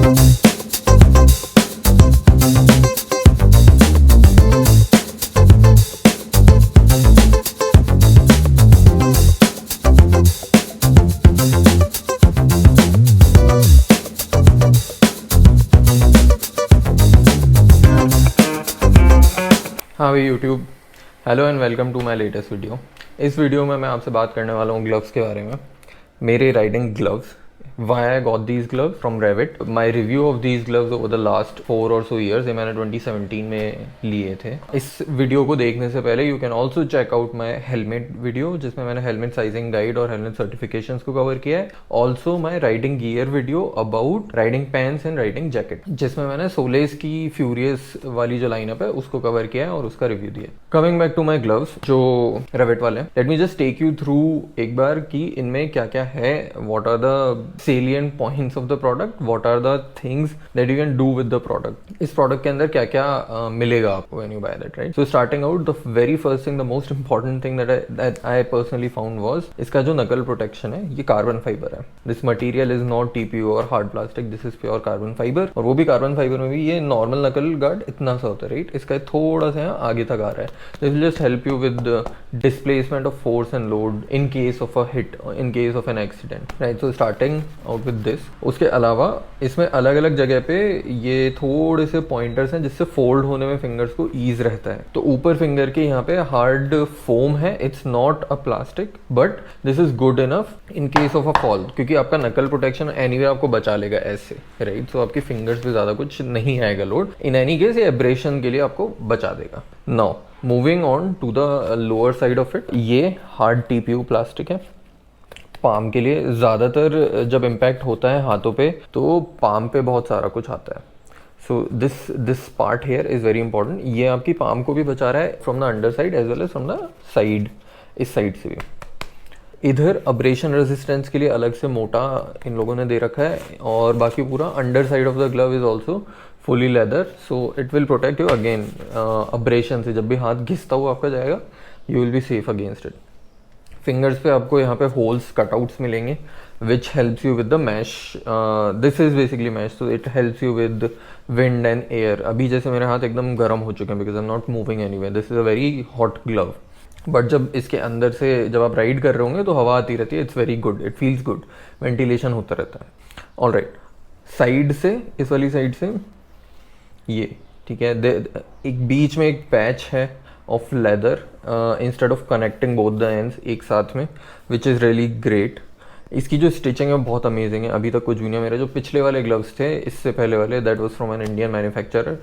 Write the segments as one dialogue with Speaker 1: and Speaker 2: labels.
Speaker 1: हाँ भाई YouTube, hello and welcome to my latest video. इस वीडियो में मैं आपसे बात करने वाला हूँ ग्लव्स के बारे में। मेरे riding gloves, why I got these gloves from Rev'It. My review of these gloves over the last 4 or so years, ये मैंने 2017 में लिए थे। इस वीडियो को देखने से पहले you can also check out my helmet video, जिसमें मैंने हेलमेट साइजिंग गाइड और हेलमेट सर्टिफिकेशंस को कवर किया है। Also my riding gear video about riding pants and riding jacket, जिसमें मैंने सोलेस की फ्यूरियस वाली जो लाइनअप है उसको कवर किया है और उसका रिव्यू दिया। Coming back to my gloves जो Rev'It वाले, let me just take you through एक बार कि इनमें क्या क्या है, what are the salient points of the product, what are the things that you can do with the product. इस product के अंदर क्या क्या मिलेगा आपको when you buy that, right? So starting out, the very first thing, the most important thing that I personally found was इसका जो knuckle protection है, ये carbon fiber है। This material is not TPU or hard plastic, this is pure carbon fiber। और वो भी carbon fiber में भी ये normal knuckle guard इतना सा होता है, right? इसका थोड़ा सा आगे तक आ रहा है। This will just help you with the displacement of force and load in case of a hit, in case of an accident, right? So starting out with this. उसके अलावा इसमें अलग अलग जगह पे ये थोड़े से पॉइंटर्स हैं जिससे फोल्ड होने में फिंगर्स को ईज रहता है। तो ऊपर फिंगर के यहाँ पे हार्ड फोम है, it's not a plastic but this is good enough in case of a fall, क्योंकि आपका नकल प्रोटेक्शन एनीवे आपको बचा लेगा ऐसे, राइट? सो आपकी फिंगर्स पे ज्यादा कुछ नहीं आएगा लोड। इन एनी केस ये एब्रेशन के लिए आपको बचा देगा। Now moving on to the lower side of it, ये हार्ड टीपीयू प्लास्टिक है। पाम के लिए ज़्यादातर जब इम्पैक्ट होता है हाथों पे तो पाम पे बहुत सारा कुछ आता है। So this part here is very important. ये आपकी पाम को भी बचा रहा है from the under side as well as from the side, इस साइड से भी। इधर अब्रेशन रेजिस्टेंस के लिए अलग से मोटा इन लोगों ने दे रखा है, और बाकी पूरा under side of the glove is also fully leather, so it will protect you again abrasion से। जब भी हाथ घिसता हुआ आपका जाएगा, you will be safe against it. Fingers पे आपको यहाँ पे होल्स कटआउट्स मिलेंगे which helps you with the mesh. This is basically mesh, so it helps you with wind and air. अभी जैसे मेरे हाथ एकदम गर्म हो चुके हैं because I am not moving anywhere, this is a very hot glove. But जब इसके अंदर से जब आप राइड कर रहे होंगे तो हवा आती रहती है, it's very good, it feels good, ventilation होता रहता है। ऑल राइट, साइड से, इस वाली साइड से ये ठीक है, एक बीच में एक पैच है of leather instead of connecting both the ends एक साथ में, विच इज़ रियली ग्रेट। इसकी जो स्टिचिंग है वो बहुत अमेजिंग है। अभी तक कुछ भी नहीं। मेरे जो पिछले वाले ग्लव्स थे इससे पहले वाले, that was from an Indian manufacturer,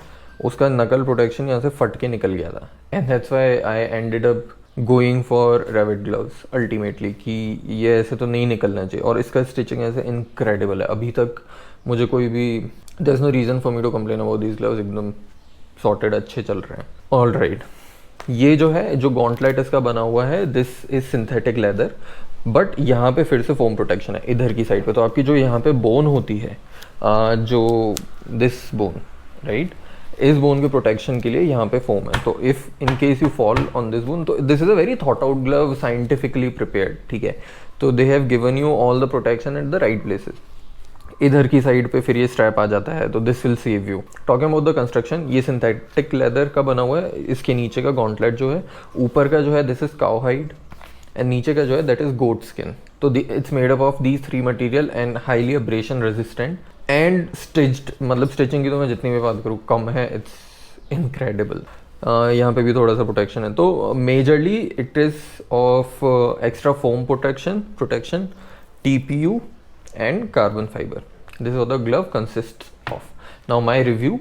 Speaker 1: उसका नकल प्रोटेक्शन यहाँ से फट के निकल गया था, and that's why I ended up going for Rev'It gloves ultimately, कि ये ऐसे तो नहीं निकलना चाहिए। और इसका स्टिचिंग ऐसे इनक्रेडिबल है। अभी तक मुझे कोई भी, there is no reason for me to complain about these gloves, एकदम सॉर्टेड अच्छे चल रहे हैं। ऑल राइट, ये जो है, जो गॉन्टलेट इसका बना हुआ है, this is synthetic leather, but यहाँ पे फिर से फोम प्रोटेक्शन है इधर की साइड पे। तो आपकी जो यहाँ पे बोन होती है, जो दिस बोन, राइट, इस बोन के प्रोटेक्शन के लिए यहाँ पे फोम है। तो if in case you fall on this bone, तो this is a very thought out glove, scientifically prepared, ठीक है। तो they have given you all the protection at the right places. इधर की साइड पे फिर ये स्ट्रैप आ जाता है, तो this will save you. Talking about the construction, ये सिंथेटिक लेदर का बना हुआ है। इसके नीचे का गॉन्टलेट जो है, ऊपर का जो है this is cow hide, and नीचे का जो है दैट इज गोट स्किन। तो it's made up of these 3 material and highly abrasion resistant and stitched. मतलब स्टिचिंग की तो मैं जितनी भी बात करूँ कम है, इट्स इनक्रेडिबल। यहाँ पे भी थोड़ा सा प्रोटेक्शन है। तो majorly it is of extra foam protection, TPU and carbon fiber. This is what the glove consists of. Now my review,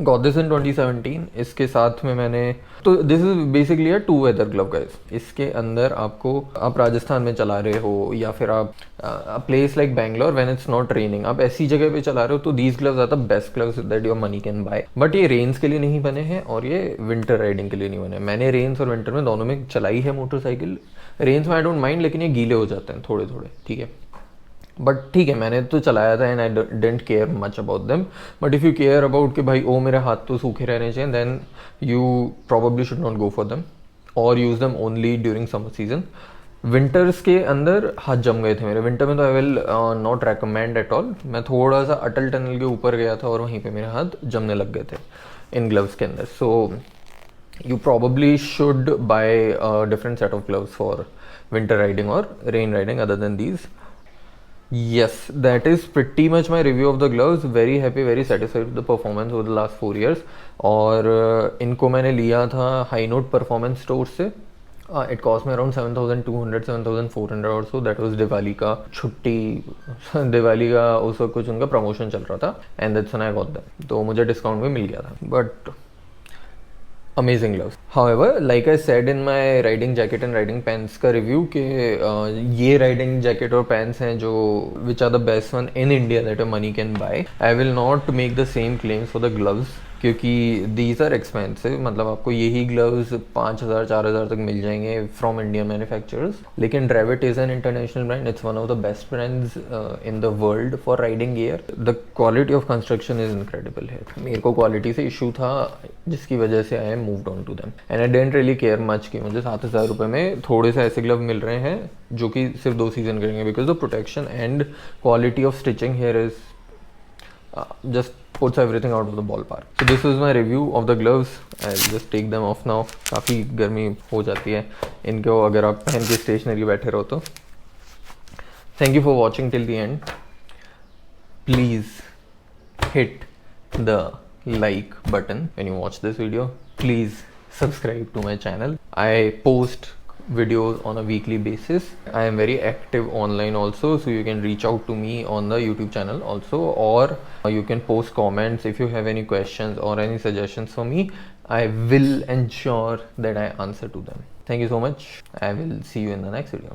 Speaker 1: got this in 2017. इसके साथ में मैंने, तो this is basically a 2 weather glove guys। इसके अंदर आपको, आप राजस्थान में चला रहे हो या फिर आप place like Bangalore when it's not raining, आप ऐसी जगह पे चला रहे हो, तो these gloves are the best gloves that your money can buy। But ये रेन्स के लिए नहीं बने हैं और ये विंटर राइडिंग के लिए नहीं बने। मैंने रेन्स और विंटर में दोनों में चलाई है मोटरसाइकिल। रेन्स में आई डोंट माइंड, लेकिन ये गीले हो जाते हैं थोड़े थोड़े, ठीक है। बट ठीक है, मैंने तो चलाया था and I don't care much about them. But if you care about कि भाई ओ मेरे हाथ तो सूखे रहने चाहिए, then you probably should not go for them और use them only during summer season. Winters के अंदर हाथ जम गए थे मेरे। विंटर में तो आई will not recommend at all. मैं थोड़ा सा अटल टनल के ऊपर गया था और वहीं पे मेरे हाथ जमने लग गए थे इन ग्लव्स के अंदर। सो you probably should buy a different set of gloves for winter riding or rain riding other than these. Yes, that is pretty much my review of the gloves. Very happy, very satisfied with the performance over the last 4 years. और इनको मैंने लिया था high note performance store से। It cost में around 7,200 7,400 और सो। That was Diwali का छुट्टी दिवाली का उस वक्त कुछ उनका प्रमोशन चल रहा था and that's when I got them. तो मुझे डिस्काउंट में मिल गया था। But amazing gloves. However, like I said in my riding jacket and riding pants का रिव्यू कि ये राइडिंग जैकेट और पैंट्स हैं जो which are the best one in India that money can buy. I will not make the same claims for the gloves क्योंकि these are expensive. मतलब आपको यही ग्लव्स 5,000 4,000 तक मिल जाएंगे फ्रॉम इंडिया मैन्युफैक्चरर्स। लेकिन Revit is an international brand. It's one of the best brands in the world for riding gear. The quality of construction is incredible है। मेरे को क्वालिटी से इशू था जिसकी वजह से I am moved on to them and I didn't really care much कि मुझे 7,000 रुपये में थोड़े से ऐसे ग्लव मिल रहे हैं जो कि सिर्फ 2 सीजन करेंगे because the protection and quality of stitching here is just puts everything out of the ballpark. So this is my review of the gloves. I'll just take them off now. काफ़ी गर्मी हो जाती है इनको अगर आप पहन के स्टेशनरी बैठे रहो तो। Thank you for watching till the end. Please hit the like button when you watch this video. Please subscribe to my channel. I post videos on a weekly basis. I am very active online also, so you can reach out to me on the YouTube channel also, or you can post comments if you have any questions or any suggestions for me. I will ensure that I answer to them. Thank you so much. I will see you in the next video.